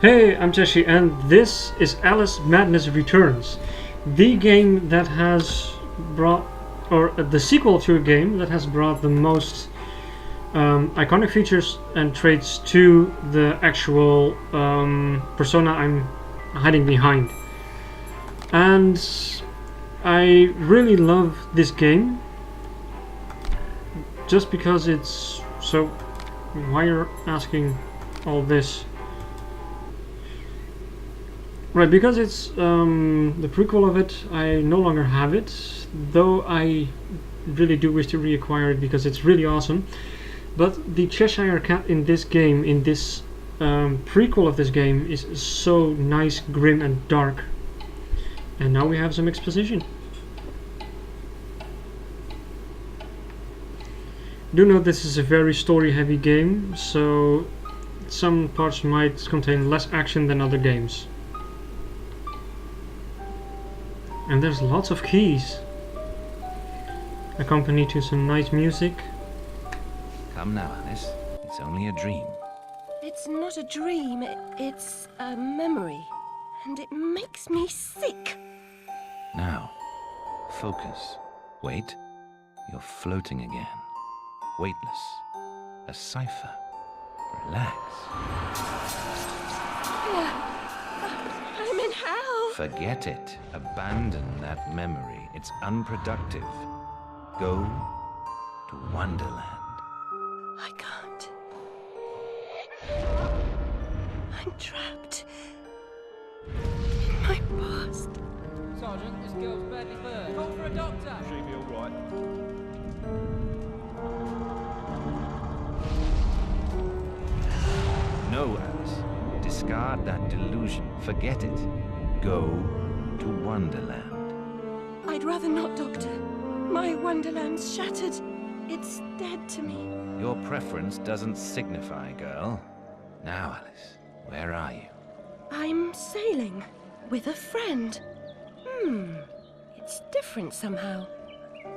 Hey, I'm Cheshire, and this is Alice Madness Returns, the game that has brought, or the sequel to a game that has brought the most iconic features and traits to the actual persona I'm hiding behind. And I really love this game just because it's so. Why you're asking all this? Right, because it's the prequel of it, I no longer have it, though I really do wish to reacquire it because it's really awesome. But the Cheshire Cat in this game, in this prequel of this game, is so nice, grim and dark. And now we have some exposition. Do note this is a very story heavy game, so some parts might contain less action than other games. And there's lots of keys, accompanied to some nice music. Come now, Alice. It's only a dream. It's not a dream, it's a memory. And it makes me sick. Now, focus. Wait. You're floating again. Weightless. A cipher. Relax. I'm in hell. Forget it. Abandon that memory. It's unproductive. Go to Wonderland. I can't. I'm trapped in my past. Sergeant, this girl's badly burned. Call for a doctor. She'll be all right. No, Alice. Discard that delusion. Forget it. Go to Wonderland. I'd rather not, Doctor. My Wonderland's shattered. It's dead to me. Your preference doesn't signify, girl. Now, Alice, where are you? I'm sailing with a friend. It's different somehow.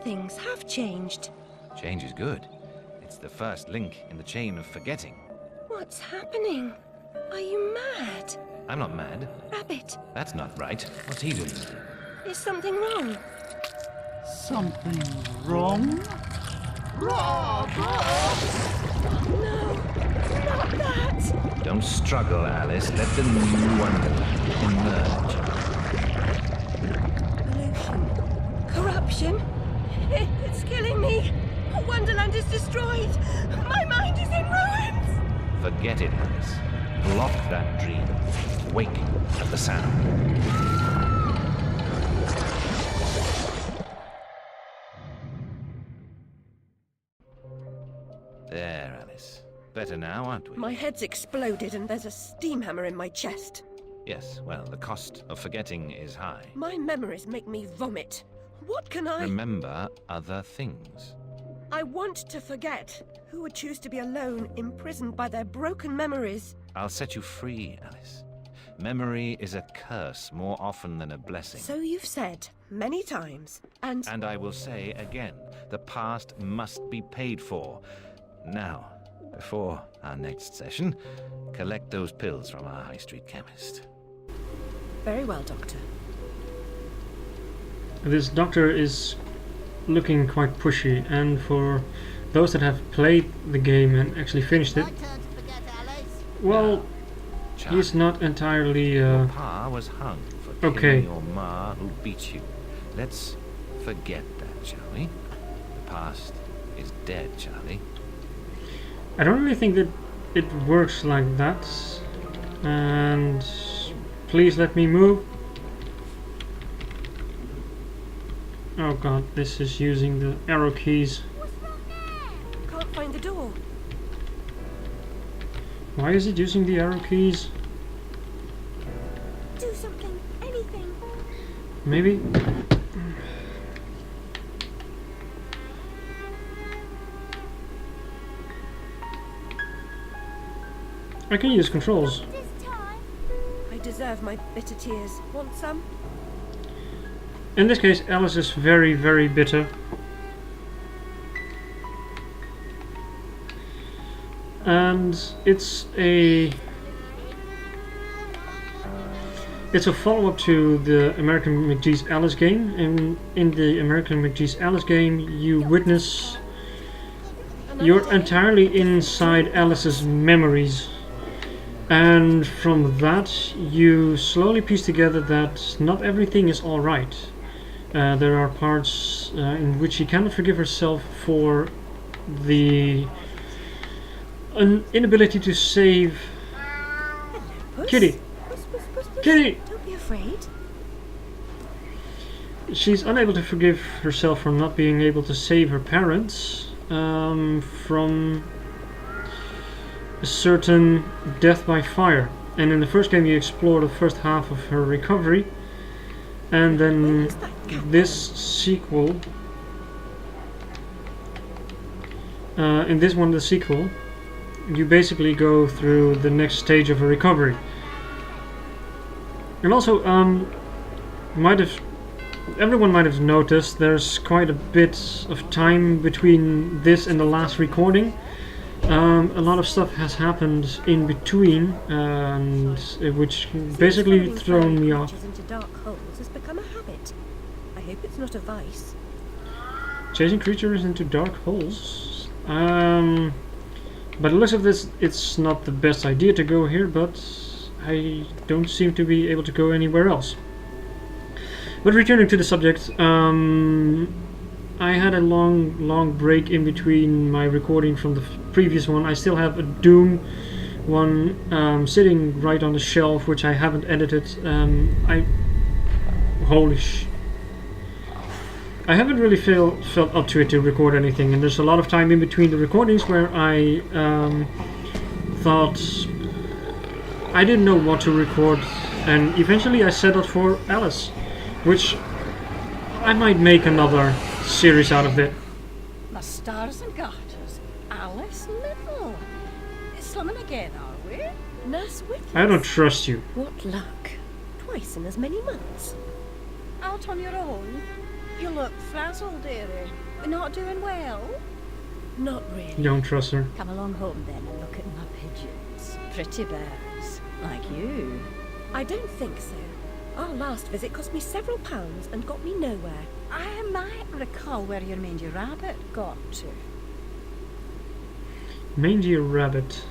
Things have changed. Change is good. It's the first link in the chain of forgetting. What's happening? Are you mad? I'm not mad. Rabbit, That's not right. What's he doing? is something wrong? Something wrong? No, not that. Don't struggle, Alice. Let the new Wonderland emerge. Pollution. Corruption. It's killing me. Wonderland is destroyed. My mind is in ruins. Forget it, Alice. Block that dream. Wake at the sound. There, Alice. Better now, aren't we? My head's exploded and there's a steam hammer in my chest. Yes, well, the cost of forgetting is high. My memories make me vomit. What can I... Remember other things. I want to forget. Who would choose to be alone, imprisoned by their broken memories? I'll set you free, Alice. Memory is a curse more often than a blessing. So you've said many times, and And I will say again, the past must be paid for. Now, before our next session, collect those pills from our high street chemist. very well, Doctor. This doctor is looking quite pushy, and for those that have played the game and actually finished it, well, he's not entirely Pa was hung for Okay. killing your ma who beat you. Let's forget that, shall we? The past is dead, Charlie. I don't really think that it works like that. And please let me move. Oh god, this is using the arrow keys. Can't find the door. Why is it using the arrow keys? Do something, anything. Maybe? I can use controls. I deserve my bitter tears. Want some? In this case, Alice is very, very bitter. And it's a it's a follow-up to the American McGee's Alice game. In the American McGee's Alice game, you witness you're entirely inside Alice's memories, and from that you slowly piece together that not everything is all right. There are parts in which she cannot forgive herself for the inability to save Puss? Kitty. Puss, puss, puss, puss. Kitty! Don't be afraid. She's unable to forgive herself for not being able to save her parents from a certain death by fire. And in the first game you explore the first half of her recovery, and then this sequel, in this one, the sequel, you basically go through the next stage of her recovery. And also, everyone might have noticed there's quite a bit of time between this and the last recording. A lot of stuff has happened in between, and which basically thrown me off. Into dark holes has become a habit. I hope it's not a vice. Chasing creatures into dark holes. By the looks of this, it's not the best idea to go here, but I don't seem to be able to go anywhere else. But returning to the subject, I had a long break in between my recording from the previous one. I still have a Doom one sitting right on the shelf, which I haven't edited. I haven't really felt up to it to record anything, and there's a lot of time in between the recordings where I thought I didn't know what to record, and eventually I settled for Alice, which I might make another series out of it. My stars and garters, Alice Little. Slumming again, are we? Nurse Whitney. I don't trust you. What luck. Twice in as many months. Out on your own? You look frazzled, dearie. Not doing well? Not really. Don't trust her. Come along home then and look at my pigeons. Pretty birds, like you. I don't think so. Our last visit cost me several pounds and got me nowhere. I might recall where your mangy rabbit got to. Mangy rabbit.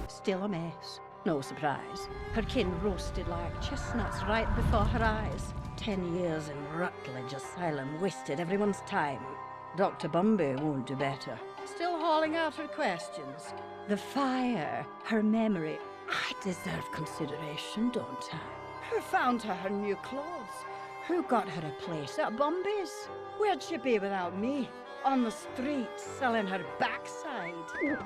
Still a mess. No surprise. Her kin roasted like chestnuts right before her eyes. 10 years in Rutledge Asylum wasted everyone's time. Dr. Bumby won't do better. Still hauling out her questions. The fire, her memory. I deserve consideration, don't I? Who found her new clothes? Who got her a place at Bumby's? Where'd she be without me? On the street, selling her backside.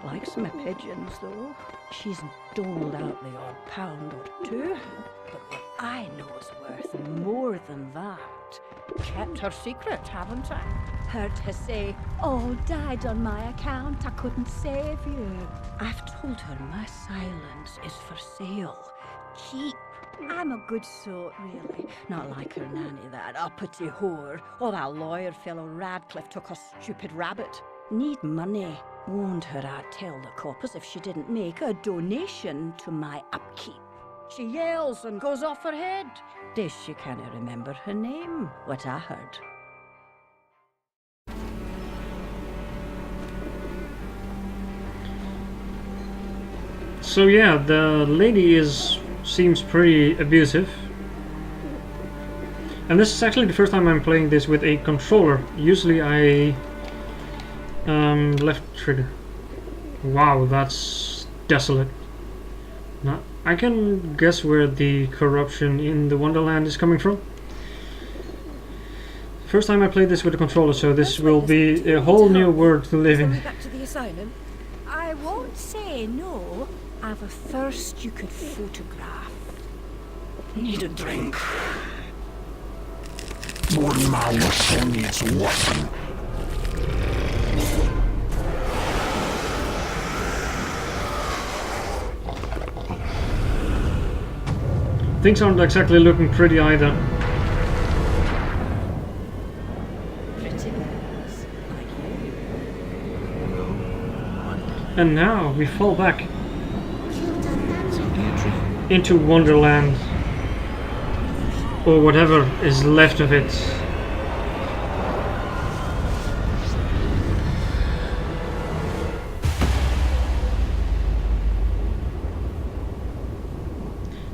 Likes my pigeons, though. She's doled out the odd pound or two. But what I know is worth more than that. Kept her secret, haven't I? Heard her say, all died on my account, I couldn't save you. I've told her my silence is for sale. Keep. I'm a good sort, really. Not like her nanny, that uppity whore. Or that lawyer fellow Radcliffe took a stupid rabbit. Need money. Warned her I'd tell the coppers if she didn't make a donation to my upkeep. She yells and goes off her head. Days she can't remember her name, what I heard. So yeah, the lady seems pretty abusive. And this is actually the first time I'm playing this with a controller. Usually I left trigger. Wow, that's desolate. Now, I can guess where the corruption in the Wonderland is coming from. First time I played this with a controller, so this will be a whole new world to live in. Back to the asylum. I won't say no. I've a thirst you could photograph. Need a drink. One mouse needs washing. Things aren't exactly looking pretty either. Pretty birds, like you. And now we fall back into Wonderland. or whatever is left of it.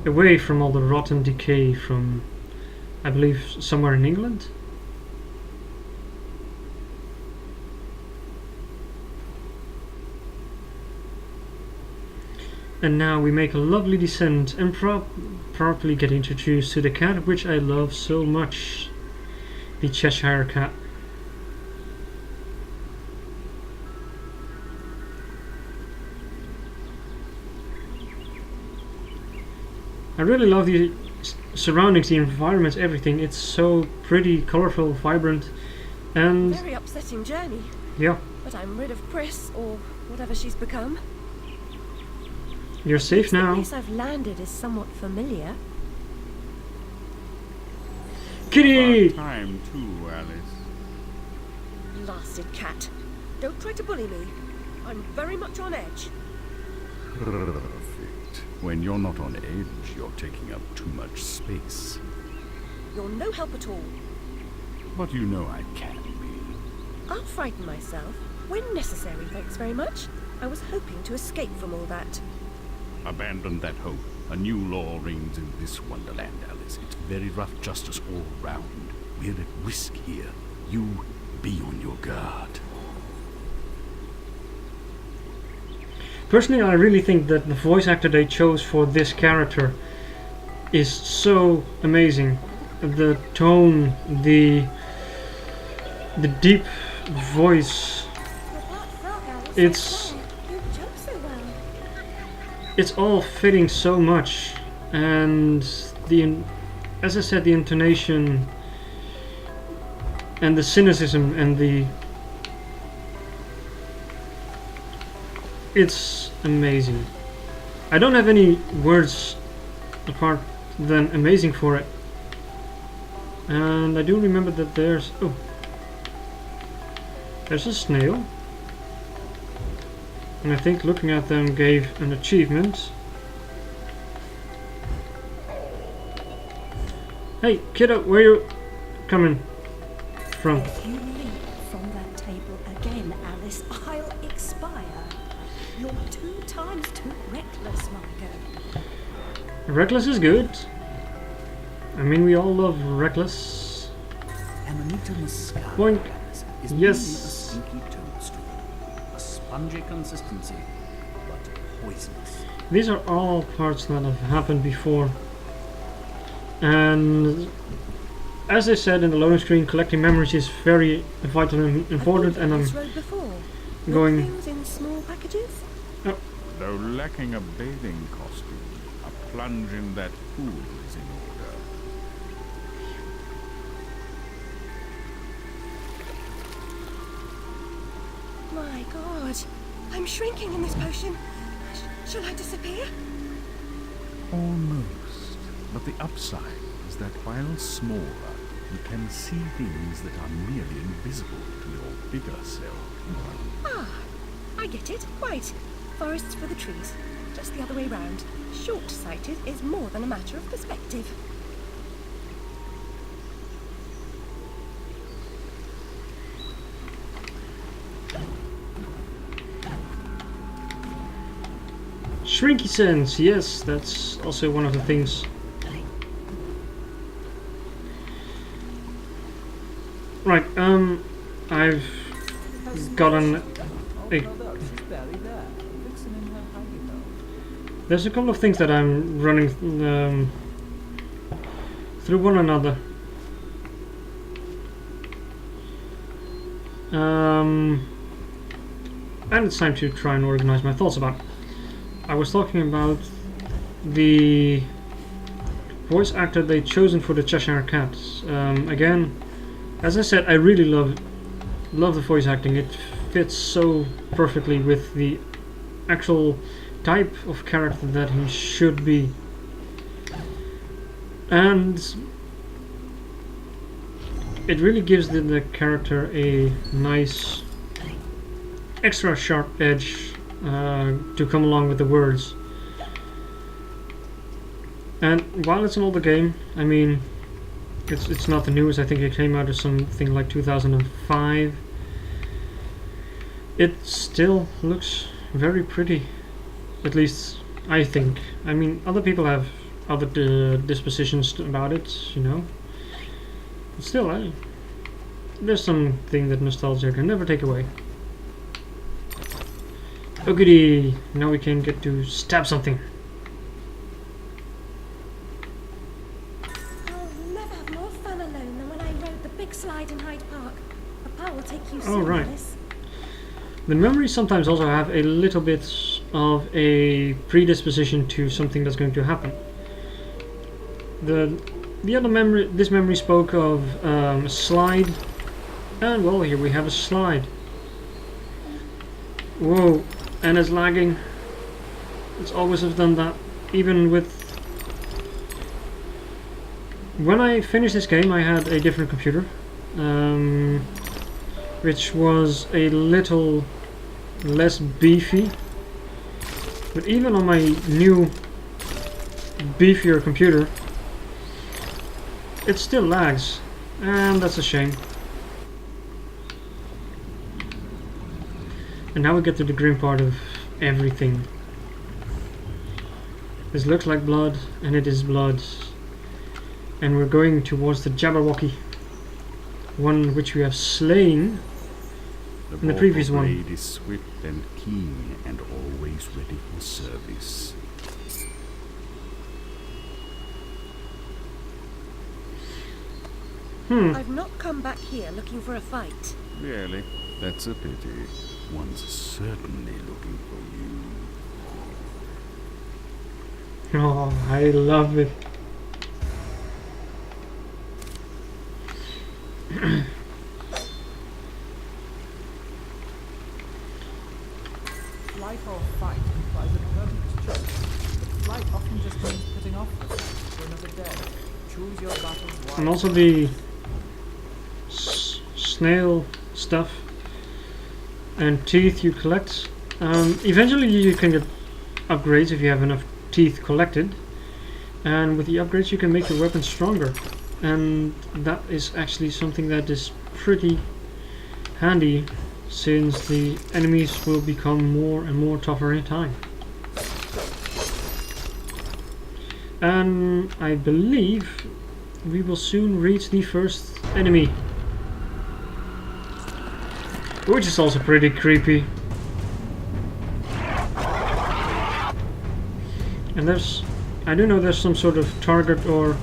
Away from all the rotten decay from, I believe, somewhere in England. And now we make a lovely descent and properly get introduced to the cat which I love so much, the Cheshire cat. I really love the surroundings, the environment, everything. It's so pretty, colourful, vibrant, and Very upsetting journey. yeah, But I'm rid of Pris, or whatever she's become. you're safe The now. place I've landed is somewhat familiar. Kitty! About time too, Alice. Blasted cat. Don't try to bully me. I'm very much on edge. Perfect. When you're not on edge, you're taking up too much space. You're no help at all. But you know I can be. I'll frighten myself when necessary, thanks very much. I was hoping to escape from all that. Abandon that hope. A new law reigns in this wonderland, Alice. It's very rough justice all round. We're at risk here. You be on your guard. Personally, I really think that the voice actor they chose for this character is so amazing. The tone, the deep voice, it's all fitting so much, and as I said, the intonation and the cynicism and it's amazing. I don't have any words apart than amazing for it. And I do remember that there's a snail. And I think looking at them gave an achievement. Hey kiddo, where you coming from? If you leap from that table again, Alice, I'll expire. You're 2 times too reckless, Margot. Reckless is good. I mean, we all love reckless. Amanita muscaria Boink. is Yes. merely a stinky toadstool. A spongy consistency, but poisonous. These are all parts that have happened before. And as I said in the loading screen, collecting memories is very vital and important, and I'm this road before. going. Things in small packages. Though lacking a bathing costume, a plunge in that pool is in order. My God, I'm shrinking in this potion. Shall I disappear? Almost. But the upside is that while smaller, you can see things that are nearly invisible to your bigger self. Ah, I get it. Right. Forests for the trees. Just the other way round. Short-sighted is more than a matter of perspective. Shrinky sense, yes, that's also one of the things. Right, I've gotten there's a couple of things that I'm running through one another. And it's time to try and organize my thoughts about it. I was talking about the voice actor they'd chosen for the Cheshire Cat. Again, as I said, I really love the voice acting. It fits so perfectly with the actual type of character that he should be. And it really gives the character a nice extra sharp edge to come along with the words. And while it's an older game, I mean, It's not the newest. I think it came out of something like 2005. It still looks very pretty, at least I think. I mean, other people have other dispositions about it, you know. But still, there's something that nostalgia can never take away. Oh goody! Now we can get to stab something. I'll never have more fun alone than when I rode the big slide in Hyde Park. Papa will take you Oh, soon, right. Alice. The memories sometimes also have a little bit of a predisposition to something that's going to happen. The other memory, this memory spoke of a slide, and well, here we have a slide. Whoa, and it's lagging. It's always have done that, even with. When I finished this game, I had a different computer, which was a little less beefy. But even on my new beefier computer, it still lags, and that's a shame. And now we get to the grim part of everything. This looks like blood, and it is blood. And we're going towards the Jabberwocky, one which we have slain in the previous one. The blade is swift and keen, and always ready for service. I've not come back here looking for a fight. Really? That's a pity. One's certainly looking for you. Oh, I love it. Flight or fight implies a permanent choice, but flight often just means putting off the fight for another day. Choose your battles wisely. And also the snail stuff and teeth you collect. Eventually you can get upgrades if you have enough teeth collected, and with the upgrades you can make your weapon stronger, and that is actually something that is pretty handy, since the enemies will become more and more tougher in time. And I believe we will soon reach the first enemy, which is also pretty creepy. And I do know there's some sort of target or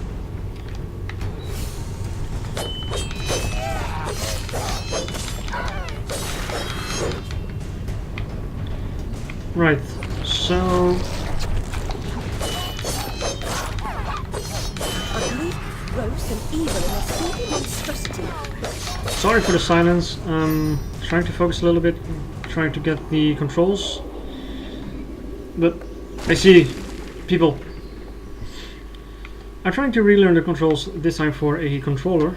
right, so Ugly, gross, and evil in a single monstrosity. sorry for the silence. Trying to focus a little bit, trying to get the controls, but I see people. I'm trying to relearn the controls this time for a controller,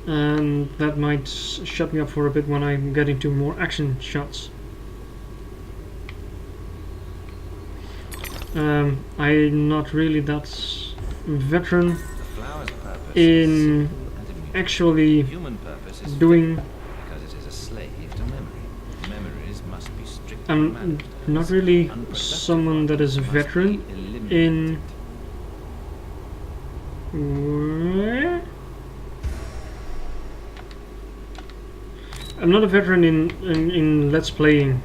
and that might shut me up for a bit when I get into more action shots. I'm not really that veteran The flower's purpose in is simple and immutable. actually Human purpose is doing. because it is a slave to memory. Memories must be strictly I'm managed. not really Unproductive someone that is a must be veteran eliminated. in. I'm not a veteran in Let's Playing.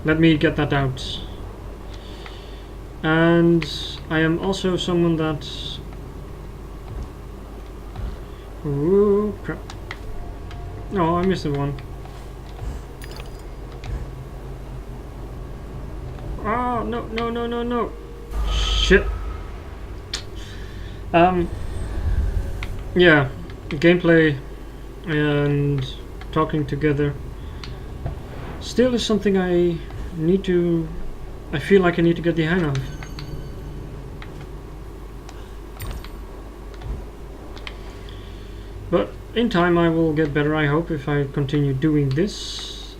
Let me get that out. And I am also someone that. Ooh, crap. No, I missed the one. Oh, no, no, no, no, no. Shit. Yeah, gameplay and talking together still is something I feel like I need to get the hang of. But in time I will get better, I hope, if I continue doing this.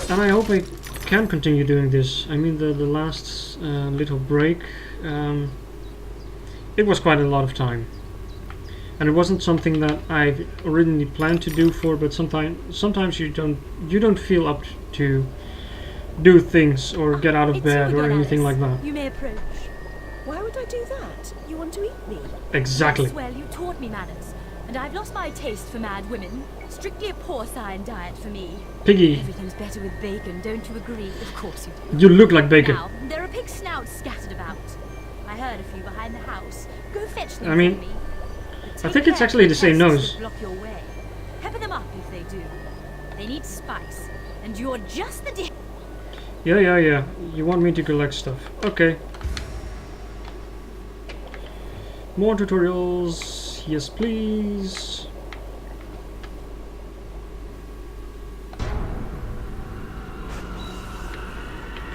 And I hope I can continue doing this. I mean, the last little break, it was quite a lot of time. and it wasn't something that I originally planned to do for. But sometimes you don't feel up to do things or get out of It's bed all or good, anything Alice. like that. You may approach. Why would I do that? You want to eat me? Exactly. Yes, well, you taught me manners, and I've lost my taste for mad women. Strictly a porcine diet for me. Piggy, Everything's better with bacon, don't you agree? Of course you do. you look like bacon. Now, there are pig snouts scattered about. I heard a few behind the house. Go fetch them I mean, for me. But I take think it's care actually of the same pests nose. that block your way. Pepper them up if they do. They need spice, and you're just the Yeah. You want me to collect stuff. Okay. More tutorials. Yes, please.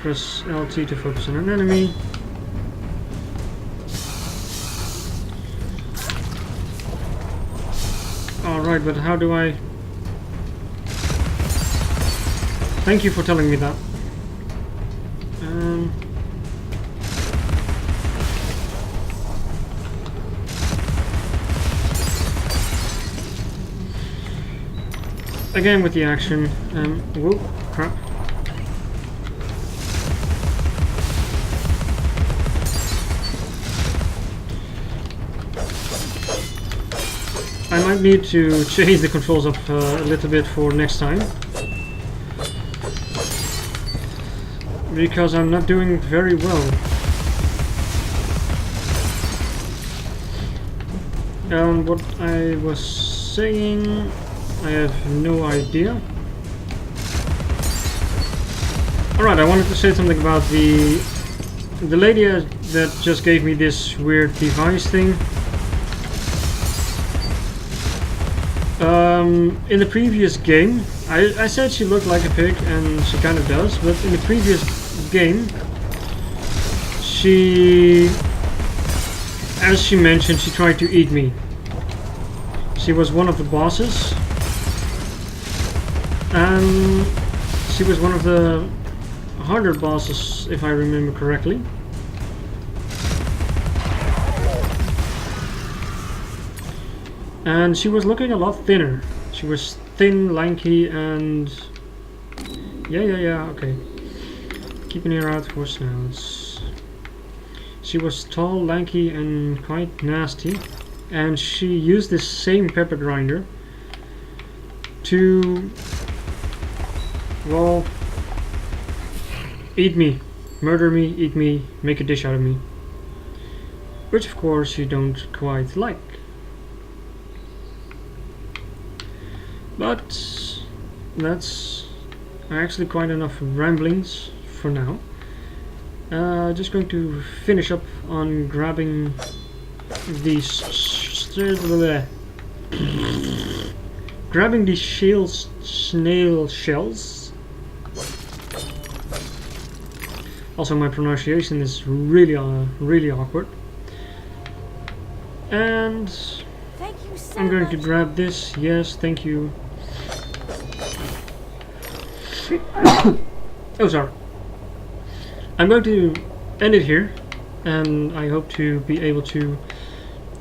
Press LT to focus on an enemy. Alright, but how do I... Thank you for telling me that. Again with the action. Whoop, crap. I might need to change the controls up a little bit for next time, because I'm not doing very well. What I was saying, I have no idea. Alright, I wanted to say something about the lady that just gave me this weird device thing. In the previous game, I said she looked like a pig, and she kind of does, but in the previous game, as she mentioned, she tried to eat me. She was one of the bosses, and she was one of the harder bosses, if I remember correctly. And she was looking a lot thinner. She was thin, lanky, and... Yeah, okay. Keeping her out for snouts. She was tall, lanky, and quite nasty. And she used this same pepper grinder to... well... eat me. Murder me, eat me, make a dish out of me. Which of course you don't quite like. But that's actually quite enough ramblings for now. Just going to finish up on grabbing these grabbing these snail shells. Also, my pronunciation is really awkward. And Thank you so I'm going much. to grab this. Yes, thank you. Oh, sorry. I'm going to end it here, and I hope to be able to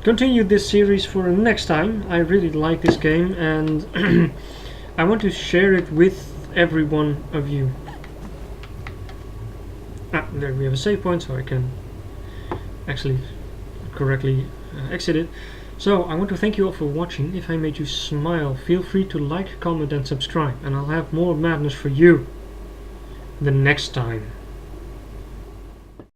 continue this series for next time. I really like this game, and I want to share it with every one of you. There we have a save point, so I can actually correctly exit it. So, I want to thank you all for watching. If I made you smile, feel free to like, comment and subscribe, and I'll have more madness for you the next time.